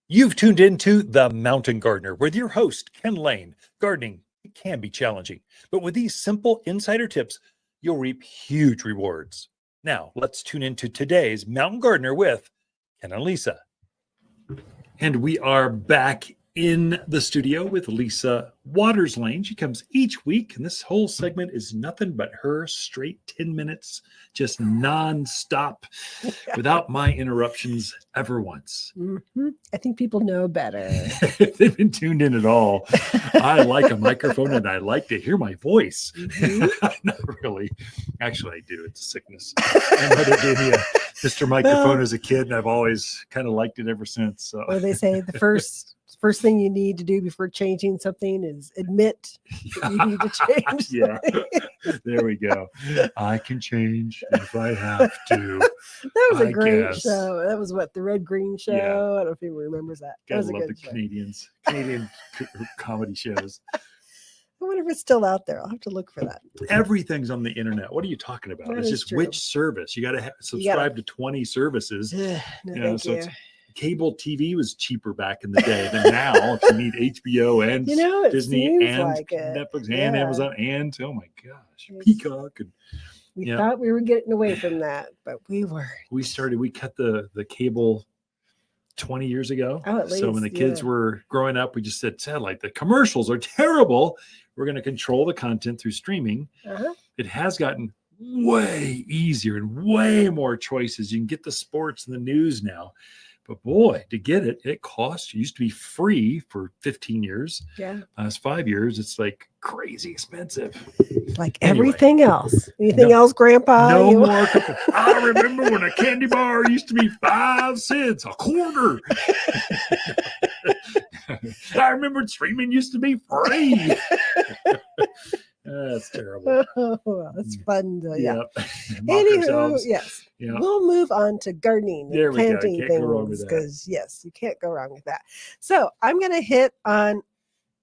You've tuned into The Mountain Gardener with your host, Ken Lain. Gardening, it can be challenging, but with these simple insider tips, you'll reap huge rewards. Now, let's tune into today's Mountain Gardener with Ken and Lisa. And we are back in the studio with Lisa Waters Lain. She comes each week, and this whole segment is nothing but her straight 10 minutes, just nonstop, without my interruptions ever once. Mm-hmm. I think people know better. If they've been tuned in at all, I like a microphone and I like to hear my voice. Mm-hmm. Not really. Actually, I do. It's a sickness. My mother gave me a Mr. Microphone as a kid, and I've always kind of liked it ever since. So. Well, they say the first thing you need to do before changing something is admit that you need to change. Yeah, there we go. I can change if I have to. That was a great show. That was what, the Red Green Show? Yeah. I don't know if anyone remembers that. That was a good show. Canadian comedy shows. I wonder if it's still out there. I'll have to look for that. Everything's on the internet. What are you talking about? That it's just true. Which service? You got to subscribe to 20 services. It's cable TV was cheaper back in the day than now. If you need HBO and Disney and Netflix and Amazon and oh my gosh, Peacock. And we thought we were getting away from that, but we were. We cut the cable 20 years ago. Oh, at least, so when the kids were growing up, we just said, satellite, the commercials are terrible. We're going to control the content through streaming. It has gotten way easier and way more choices. You can get the sports and the news now. But boy, to get it costs. It used to be free for 15 years. Yeah. Last 5 years, it's like crazy expensive. Like everything else. Anything else, Grandpa? No more. I remember when a candy bar used to be 5 cents a quarter. I remember streaming used to be free. That's terrible. Oh, that's fun. Anywho, yes. Yeah. We'll move on to gardening and planting things because, yes, you can't go wrong with that. So I'm going to hit on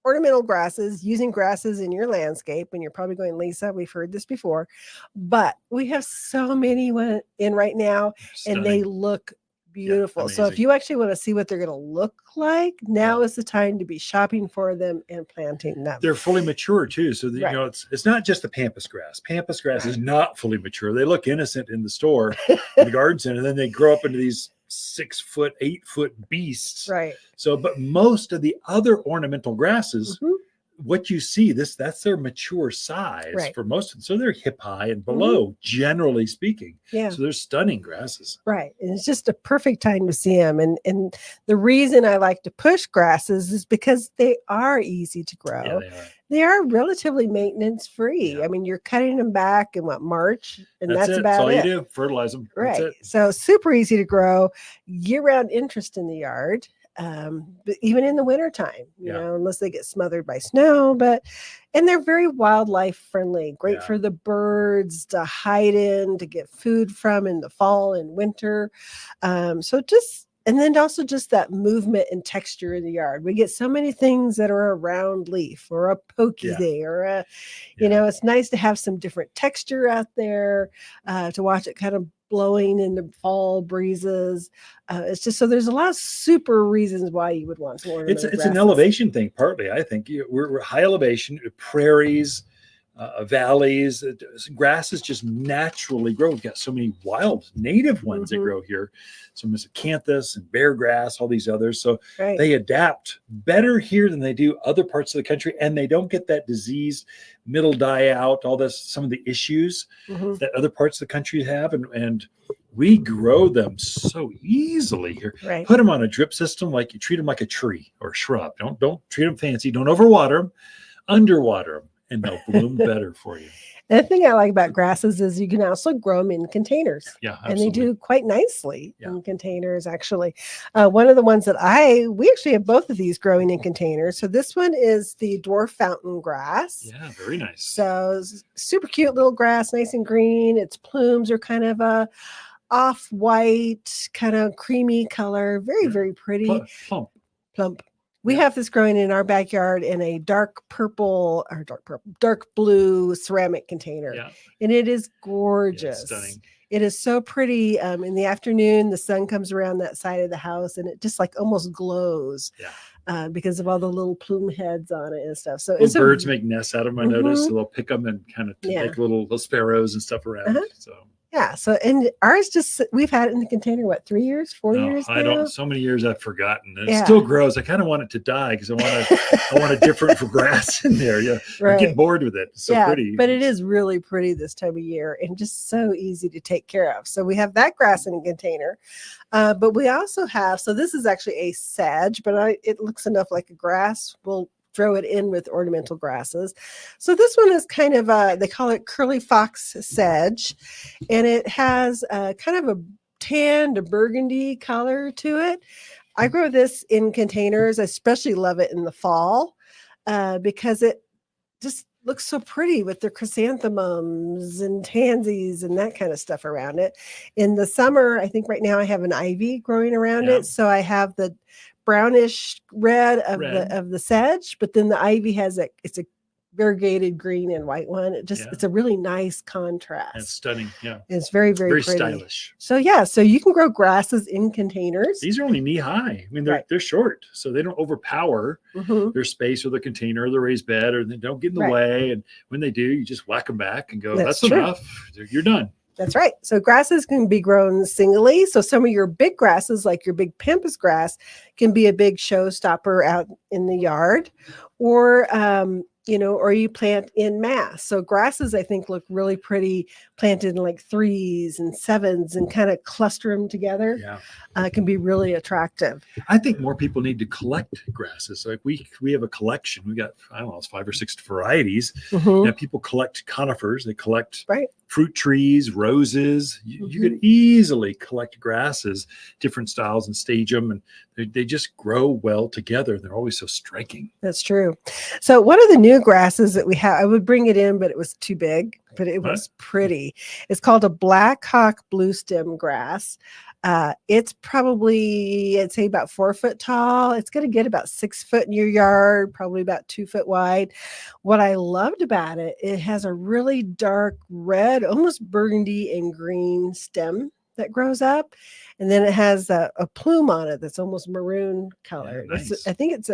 ornamental grasses, using grasses in your landscape. And you're probably going, Lisa, we've heard this before, but we have so many in right now, and they look beautiful. So if you actually want to see what they're going to look like, now is the time to be shopping for them and planting them. They're fully mature too. So you know, it's not just the pampas grass. Pampas grass is not fully mature. They look innocent in the store, in the garden center, and then they grow up into these 6 foot, 8 foot beasts. Right. So, but most of the other ornamental grasses, what you see, that's their mature size for most of them. So they're hip high and below, generally speaking. Yeah. So they're stunning grasses. Right. And it's just a perfect time to see them. And the reason I like to push grasses is because they are easy to grow. Yeah, they are relatively maintenance free. I mean, you're cutting them back in March, and that's about it. That's all you do. Fertilize them. Right. So super easy to grow, year-round interest in the yard. But even in the wintertime, you know, unless they get smothered by snow, and they're very wildlife friendly, great for the birds to hide in, to get food from in the fall and winter. And then also just that movement and texture in the yard. We get so many things that are a round leaf or a pokey thing or a, you know, it's nice to have some different texture out there, to watch it kind of blowing in the fall breezes. It's just, so there's a lot of super reasons why you would want to ornament grasses. It's an elevation thing, partly, I think. We're high elevation, prairies, valleys. Grasses just naturally grow. We've got so many wild native ones that grow here. Some miscanthus and bear grass, all these others. So they adapt better here than they do other parts of the country, and they don't get that disease, middle die out, all this, some of the issues that other parts of the country have. And we grow them so easily here. Put them on a drip system, like you treat them like a tree or a shrub. Don't treat them fancy. Don't overwater them, underwater them, and they'll bloom better for you. The thing I like about grasses is you can also grow them in containers. Yeah, absolutely. And they do quite nicely in containers, actually. One of the ones that we actually have both of these growing in containers. So this one is the dwarf fountain grass. Yeah, very nice. So super cute little grass, nice and green. Its plumes are kind of a off-white, kind of creamy color. Very, very pretty. Plump. We have this growing in our backyard in a dark blue ceramic container. And it is gorgeous. Yeah, stunning. It is so pretty. In the afternoon, the sun comes around that side of the house, and it just like almost glows. Yeah. Because of all the little plume heads on it and stuff. So Those birds make nests out of them, I noticed. Mhm. So they'll pick them and kind of Yeah. make little sparrows and stuff around. Uh-huh. So yeah. So and ours just we've had it in the container 3 years, 4 no, years I now? don't. So many years I've forgotten. And it Yeah. still grows. I kind of want it to die because I want a different grass in there. Yeah, I Right. get bored with it. It's so pretty. But it is really pretty this time of year and just so easy to take care of. So we have that grass in a container, but we also have. So this is actually a sedge, but it looks enough like a grass. We'll throw it in with ornamental grasses. So this one is kind of they call it curly fox sedge, and it has kind of a tan to burgundy color to it. I grow this in containers. I especially love it in the fall because it just looks so pretty with their chrysanthemums and pansies and that kind of stuff around it. In the summer, I think right now I have an ivy growing around Yeah. it. So I have the brownish red of the sedge, but then the ivy has it's a variegated green and white one. It's a really nice contrast. It's stunning. Yeah. It's very, very, Very pretty. stylish. So so you can grow grasses in containers. These are only knee high. I mean, they're short, so they don't overpower their space or their container or the raised bed, or they don't get in the way. And when they do, you just whack them back and go, that's enough. You're done. That's right. So grasses can be grown singly. So some of your big grasses, like your big pampas grass, can be a big showstopper out in the yard, or or you plant in mass. So grasses, I think, look really pretty planted in like 3s and 7s and kind of cluster them together. Yeah. Can be really attractive. I think more people need to collect grasses. Like we have a collection. We got, I don't know, it's 5 or 6 varieties. Mm-hmm. And people collect conifers. They collect right. fruit trees, roses. You could easily collect grasses, different styles, and stage them. And they just grow well together. They're always so striking. That's true. So one of the new grasses that we have, I would bring it in, but it was too big, but it was pretty. It's called a Black Hawk blue stem grass. It's probably, I'd say, about 4 foot tall. It's going to get about 6 foot in your yard, probably about 2 foot wide. What I loved about it, it has a really dark red, almost burgundy and green stem that grows up. And then it has a plume on it that's almost maroon color. Yeah, nice. I think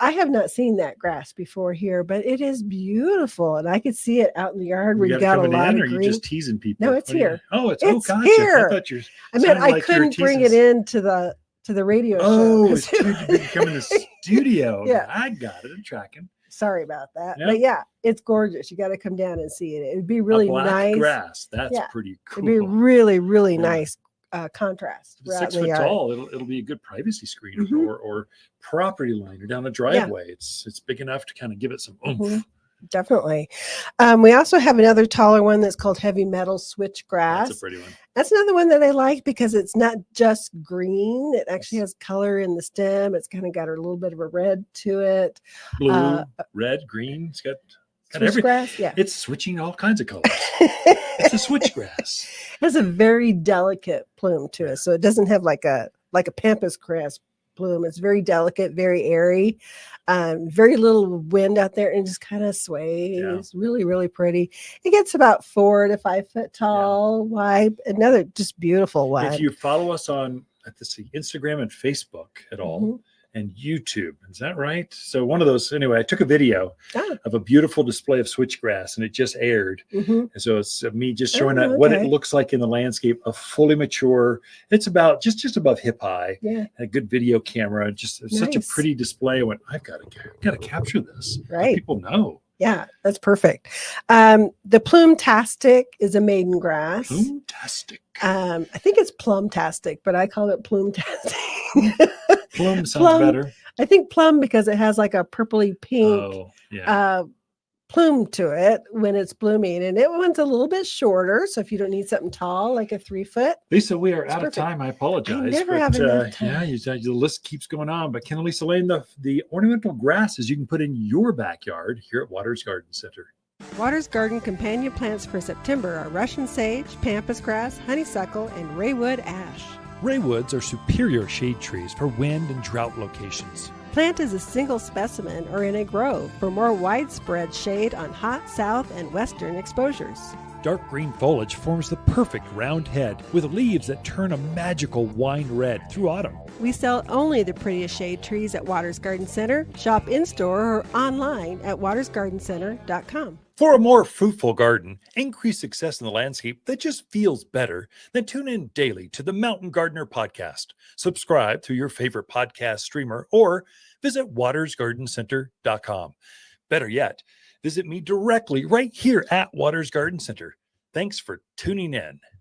I have not seen that grass before here, but it is beautiful. And I could see it out in the yard where you got a lot of green. Or you just teasing people? No, it's here. It's gotcha. Here. I thought you're. I couldn't bring it into the radio show. Oh, it's too big to come in the studio. Yeah. I got it. I'm tracking. Sorry about that. Yep. But yeah, it's gorgeous. You got to come down and see it. It'd be really nice. Grass. That's pretty cool. It'd be really, really nice contrast. If it's 6 foot tall, it'll be a good privacy screen or property line or down a driveway. Yeah. It's big enough to kind of give it some oomph. Definitely. We also have another taller one that's called heavy metal switchgrass. That's a pretty one. That's another one that I like because it's not just green. It actually has color in the stem. It's kind of got a little bit of a red to it. Blue, red, green. It's got switchgrass. Yeah. It's switching all kinds of colors. It's a switchgrass. It has a very delicate plume to it. So it doesn't have like a pampas grass plume. It's very delicate, very airy, very little wind out there, and just kind of sways. Yeah. Really, really pretty. It gets about 4 to 5 foot tall, wide. Another just beautiful one. If you follow us on Instagram and Facebook at all, and YouTube, is that right? So one of those, anyway, I took a video of a beautiful display of switchgrass, and it just aired. And so it's me just showing what it looks like in the landscape of fully mature. It's about just above hip high. Yeah, a good video camera. Just such a pretty display. I went, I've got to capture this. Right, let people know. Yeah, that's perfect. The Plumetastic is a maiden grass. Plumetastic. I think it's Plumtastic, but I call it Plumetastic. Plum sounds better. I think plum because it has like a purpley pink plume to it when it's blooming, and it one's a little bit shorter. So if you don't need something tall, like a 3 foot. Lisa, we are out of time. I apologize. I never have enough time. Yeah, the list keeps going on. But Ken and Lisa Lain, the ornamental grasses you can put in your backyard here at Waters Garden Center. Waters Garden companion plants for September are Russian sage, pampas grass, honeysuckle, and raywood ash. Raywoods are superior shade trees for wind and drought locations. Plant as a single specimen or in a grove for more widespread shade on hot south and western exposures. Dark green foliage forms the perfect round head with leaves that turn a magical wine red through autumn. We sell only the prettiest shade trees at Waters Garden Center. Shop in-store or online at watersgardencenter.com. For a more fruitful garden, increase success in the landscape that just feels better, then tune in daily to the Mountain Gardener podcast. Subscribe through your favorite podcast streamer or visit watersgardencenter.com. Better yet, visit me directly right here at Waters Garden Center. Thanks for tuning in.